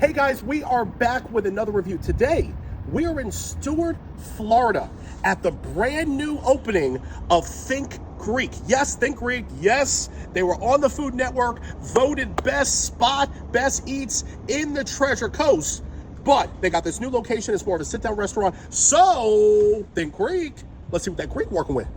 Hey guys, we are back with another review. Today, we are in Stuart, Florida at the brand new opening of Think Greek. Yes, Think Greek, yes. They were on the Food Network, voted best spot, best eats in the Treasure Coast. But they got this new location, it's more of a sit-down restaurant. So, Think Greek, let's see what that Greek working with.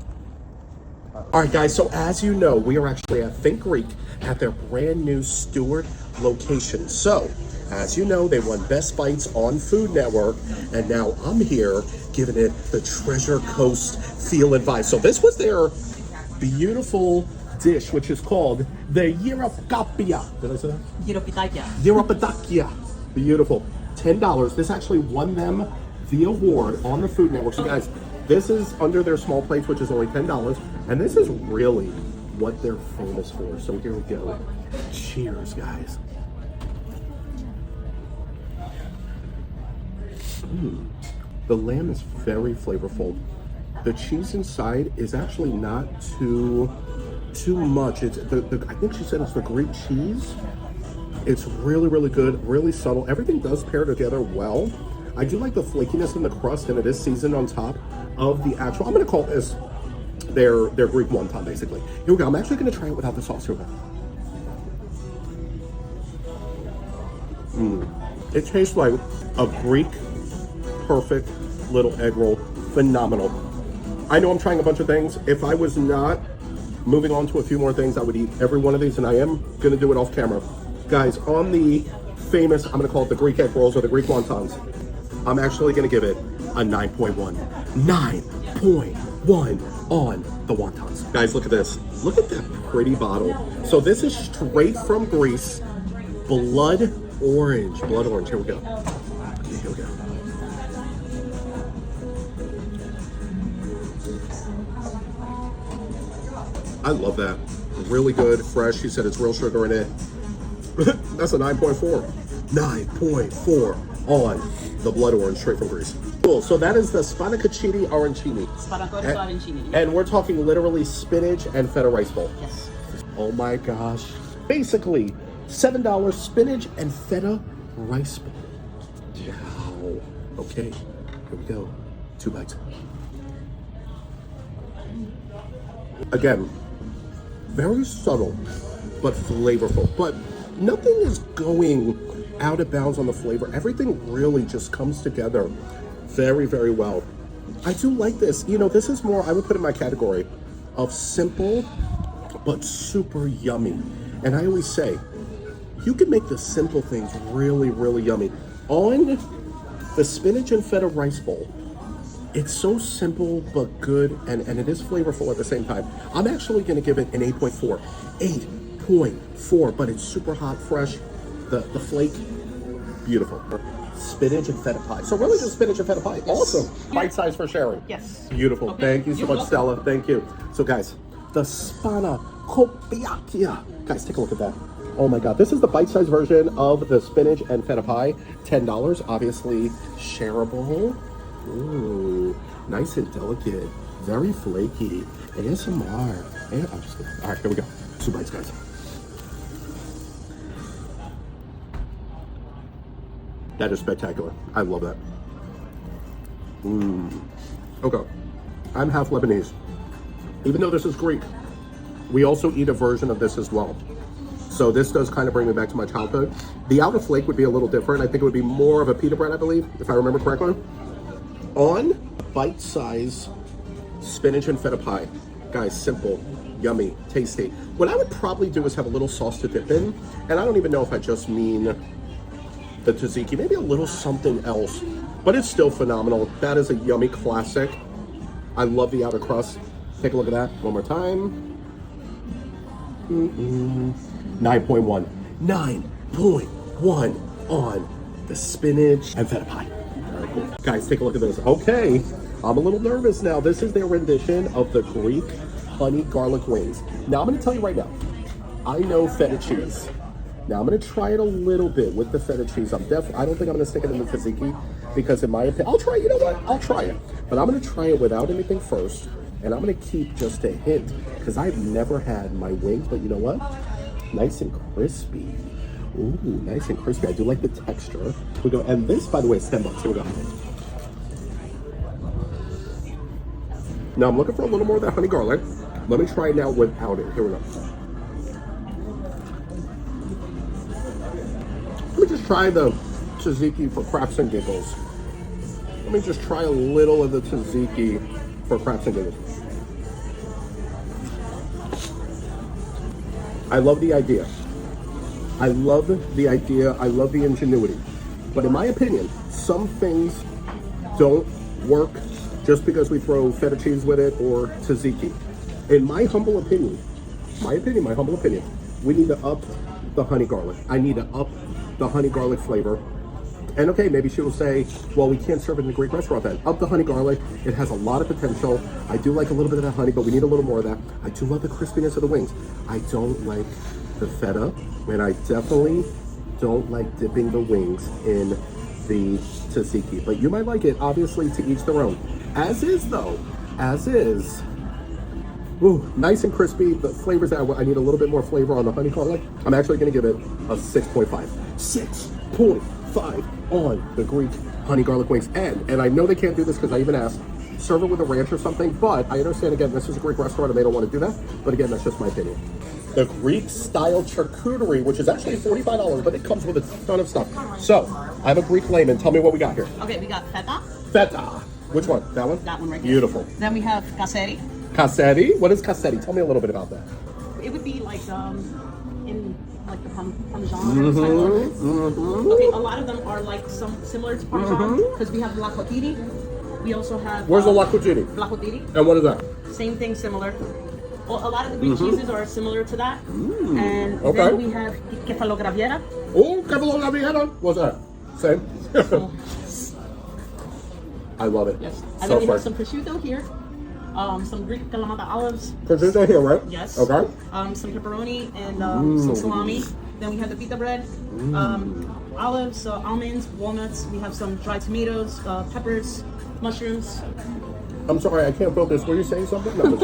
All right, guys, so as you know, we are actually at Think Greek at their brand new Stuart location. So, as you know, they won Best Bites on Food Network, and now I'm here giving it the Treasure Coast feel and vibe. So this was their beautiful dish, which is called the Yirapapia. Did I say that? Yirapitakia. Yirapatakia. Beautiful. $10. This actually won them the award on the Food Network. So guys, this is under their small plates, which is only $10, and this is really what they're famous for. So here we go. Cheers, guys. The lamb is very flavorful. The cheese inside is actually not too much. It's I think she said it's the Greek cheese. It's really, really good, really subtle. Everything does pair together well. I do like the flakiness in the crust, and it is seasoned on top of the actual, I'm gonna call this their Greek wonton, basically. Here we go, I'm actually gonna try it without the sauce. Here we go. It tastes like a Greek perfect little egg roll. Phenomenal. I know I'm trying a bunch of things. If I was not moving on to a few more things, I would eat every one of these, and I am gonna do it off camera. Guys, on the famous, I'm gonna call it the Greek egg rolls or the Greek wontons, I'm actually gonna give it a 9.1. 9.1 on the wontons. Guys, look at this. Look at that pretty bottle. So this is straight from Greece. Blood orange. Blood orange. Here we go. Here we go. I love that. Really good, fresh. She said it's real sugar in it. That's a 9.4. 9.4 on the blood orange straight from Greece. Cool. So that is the Spanakopita arancini. Spanakopita arancini. And we're talking literally spinach and feta rice bowl. Yes. Oh my gosh. Basically, $7 spinach and feta rice bowl. Wow. Okay. Here we go. 2 bites. Again, very subtle, but flavorful. But nothing is going out of bounds on the flavor. Everything really just comes together very, very well. I do like this. You know, this is more, I would put in my category of simple, but super yummy. And I always say, you can make the simple things really, really yummy. On the spinach and feta rice bowl, it's so simple but good, and it is flavorful at the same time. I'm actually gonna give it an 8.4. 8.4, but it's super hot, fresh. The flake, beautiful. Spinach and feta pie. So really just spinach and feta pie. Yes. Awesome. Bite size for sharing. Yes. Beautiful. Okay. Thank you so much, Stella. Thank you. So guys, the Spanakopita. Guys, take a look at that. Oh my God, this is the bite-sized version of the spinach and feta pie. $10, obviously shareable. Ooh, nice and delicate, very flaky. ASMR. And I'm just kidding. All right, here we go. 2 bites, guys. That is spectacular. I love that. Okay, I'm half Lebanese. Even though this is Greek, we also eat a version of this as well. So this does kind of bring me back to my childhood. The outer flake would be a little different. I think it would be more of a pita bread, I believe, if I remember correctly. On bite-size spinach and feta pie. Guys, simple, yummy, tasty. What I would probably do is have a little sauce to dip in, and I don't even know if I just mean the tzatziki, maybe a little something else, but it's still phenomenal. That is a yummy classic. I love the outer crust. Take a look at that one more time. 9.1. 9.1 on the spinach and feta pie. Very cool. Guys, take a look at this. Okay, I'm a little nervous now. This is their rendition of the Greek honey garlic wings. Now I'm gonna tell you right now, I know feta cheese. Now I'm gonna try it a little bit with the feta cheese. I don't think I'm gonna stick it in the tzatziki because in my opinion, I'll try it, you know what? I'll try it. But I'm gonna try it without anything first. And I'm gonna keep just a hint because I've never had my wings, but you know what? Nice and crispy. Ooh, nice and crispy. I do like the texture. We go, and this, by the way, is $10. Here we go. Now I'm looking for a little more of that honey garlic. Let me try it now without it. Here we go. Let me just try the tzatziki for craps and giggles. Let me just try a little of the tzatziki for craps and giggles. I love the idea. I love the idea. I love the ingenuity. But in my opinion, some things don't work just because we throw feta cheese with it or tzatziki. In my humble opinion, we need to up the honey garlic. I need to up the honey garlic flavor. And okay, maybe she will say, well, we can't serve it in a Greek restaurant then. Up the honey garlic. It has a lot of potential. I do like a little bit of that honey, but we need a little more of that. I do love the crispiness of the wings. I don't like the feta, and I definitely don't like dipping the wings in the tzatziki. But you might like it, obviously, to each their own. As is, though. As is. Ooh, nice and crispy. The flavors that I need a little bit more flavor on the honey garlic. I'm actually going to give it a 6.5. 6.5 on the Greek honey garlic wings. And I know they can't do this because I even asked, serve it with a ranch or something, but I understand, again, this is a Greek restaurant and they don't want to do that. But again, that's just my opinion. The Greek style charcuterie, which is actually $45, but it comes with a ton of stuff. So, I'm a Greek layman. Tell me what we got here. Okay, we got feta. Feta. Which one? That one? That one right here. Beautiful. Then we have kaseri. Kaseri? What is kaseri? Tell me a little bit about that. It would be like in like the Parmesan style. Okay, a lot of them are like some similar to Parmesan because we have blacotiri. We also have. Where's the lacotiri? Blacotiri. And what is that? Same thing, similar. Well, a lot of the Greek cheeses are similar to that. And Okay. then we have kefalograviera. Oh, kefalograviera. What's that? Same. I love it. Yes. And So then we have fresh. some prosciutto here. Some Greek Kalamata olives. Prosciutto here, right? Yes. Okay. Some pepperoni and some salami. Then we have the pita bread, olives, almonds, walnuts. We have some dried tomatoes, peppers, mushrooms. I'm sorry, I can't focus. Were you saying something? No,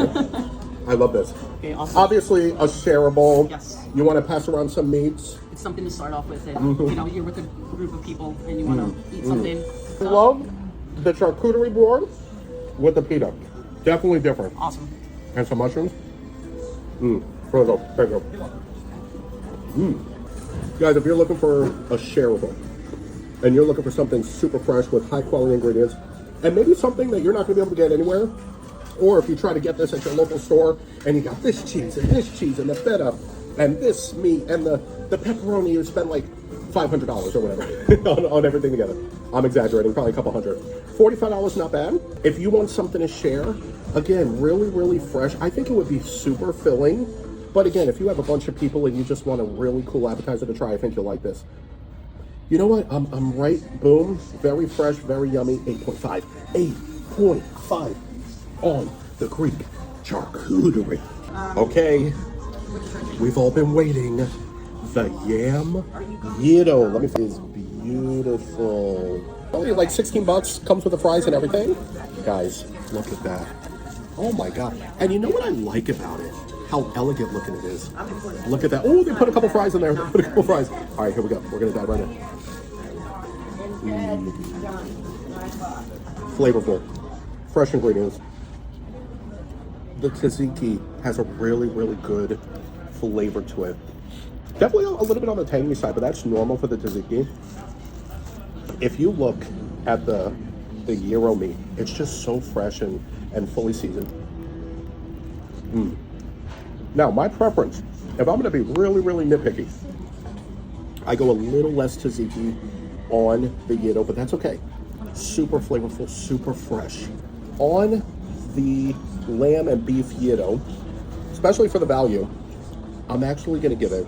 I love this. Okay, awesome. Obviously, a shareable. Yes. You want to pass around some meats. It's something to start off with. And, you know, you're with a group of people and you want to eat something. I love the charcuterie board with the pita. Definitely different. Awesome. And some mushrooms. There we go. Thank you. Guys, if you're looking for a shareable and you're looking for something super fresh with high quality ingredients and maybe something that you're not going to be able to get anywhere, or if you try to get this at your local store and you got this cheese and the feta and this meat and the pepperoni, you spend like $500 or whatever on everything together. I'm exaggerating, probably a couple hundred. $45, not bad. If you want something to share, again, really, really fresh. I think it would be super filling. But again, if you have a bunch of people and you just want a really cool appetizer to try, I think you'll like this. You know what? I'm right. Boom. Very fresh, very yummy. 8.5. 8.5 on the Greek charcuterie. Okay. We've all been waiting. The yam gyro. Let me see. It's beautiful. Only like $16. Comes with the fries and everything. Guys, look at that. Oh my God. And you know what I like about it? How elegant looking it is. Look at that. Oh, they put a couple fries in there. They put a couple fries. All right, here we go. We're going to dive right in. Flavorful. Fresh ingredients. The tzatziki has a really, really good flavor to it. Definitely a little bit on the tangy side, but that's normal for the tzatziki. If you look at the gyro meat, it's just so fresh and fully seasoned. Now, my preference, if I'm going to be really, really nitpicky, I go a little less tzatziki on the gyro, but that's okay. Super flavorful, super fresh. On the lamb and beef gyro, especially for the value, I'm actually going to give it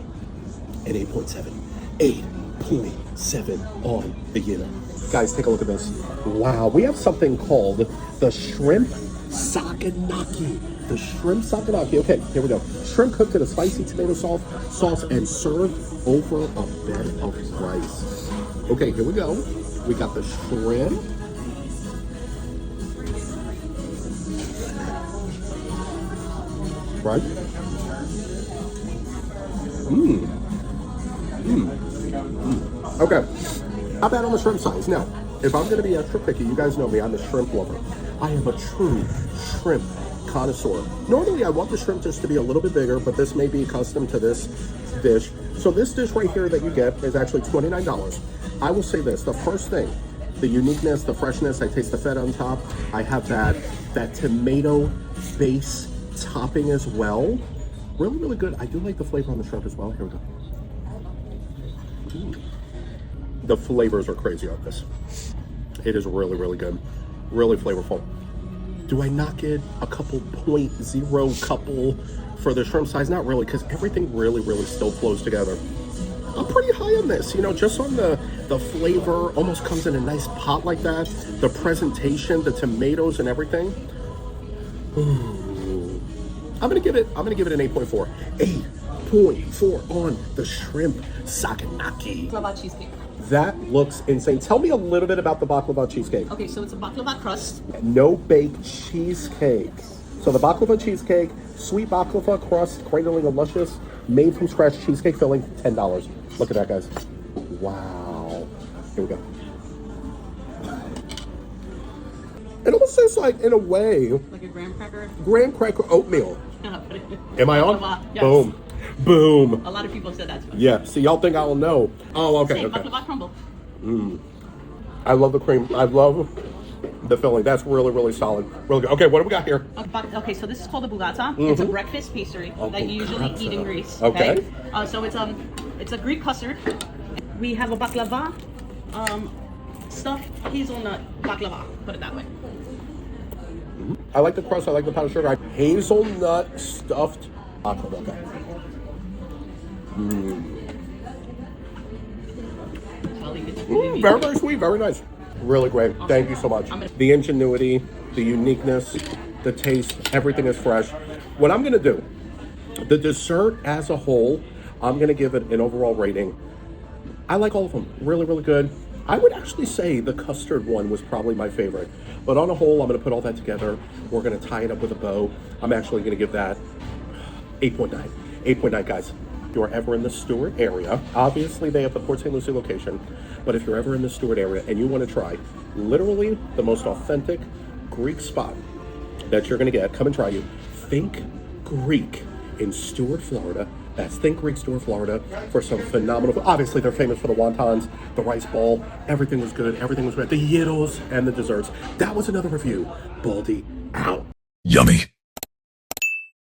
an 8.7. 8.7 on the gyro. Guys, take a look at this. Wow, we have something called the shrimp saganaki. The shrimp saganaki. Okay, here we go. Shrimp cooked in a spicy tomato sauce and served over a bed of rice. Okay, here we go. We got the shrimp. Right? Okay. How about on the shrimp size? Now, if I'm going to be extra picky, you guys know me, I'm a shrimp lover. I am a true shrimp connoisseur. Normally, I want the shrimp just to be a little bit bigger, but this may be custom to this dish. So this dish right here that you get is actually $29. I will say this, the first thing, the uniqueness, the freshness, I taste the feta on top. I have that tomato base topping as well. Really, really good. I do like the flavor on the shrimp as well. Here we go. The flavors are crazy on this. It is really, really good. Really flavorful. Do I knock it a couple 0.0 couple for the shrimp size? Not really, because everything really, really still flows together. I'm pretty high on this, you know, just on the flavor, almost comes in a nice pot like that. The presentation, the tomatoes and everything. Ooh. I'm gonna give it an 8.4. 8.4 on the shrimp saganaki. Baklava cheesecake. That looks insane. Tell me a little bit about the baklava cheesecake. Okay, so it's a baklava crust. No bake cheesecake. So the baklava cheesecake, sweet baklava crust, cradling a luscious, made from scratch cheesecake filling, $10. Look at that, guys. Wow. Here we go. It almost tastes like, in a way, Like a graham cracker. graham cracker oatmeal. Am I on? Baklava, yes. Boom. Boom. A lot of people have said that to us. Yeah, see, y'all think I'll know. Oh, okay, Same, okay. baklava crumble. I love the cream. I love the filling. That's really, really solid. Really good. Okay, what do we got here? Okay, so this is called a bugata. It's a breakfast pastry that you usually bugata. eat in Greece. Okay. So it's a Greek custard. We have a baklava stuffed hazelnut baklava. Put it that way. I like the crust. I like the powdered sugar. Hazelnut stuffed baklava. Okay. Very, very sweet. Very nice. Really great. Thank you so much. The ingenuity, the uniqueness, the taste, everything is fresh. What I'm going to do, the dessert as a whole, I'm going to give it an overall rating. I like all of them. Really, really good. I would actually say the custard one was probably my favorite. But on a whole, I'm going to put all that together. We're going to tie it up with a bow. I'm actually going to give that 8.9. 8.9, guys. If you're ever in the Stuart area, obviously they have the Port St. Lucie location, but if you're ever in the Stuart area and you want to try literally the most authentic Greek spot that you're going to get, come and try you. Think Greek in Stuart, Florida. That's Think Greek, Stuart, Florida, for some phenomenal. Obviously, they're famous for the wontons, the rice ball. Everything was good. Everything was great. The gyros and the desserts. That was another review. Baldy out. Yummy.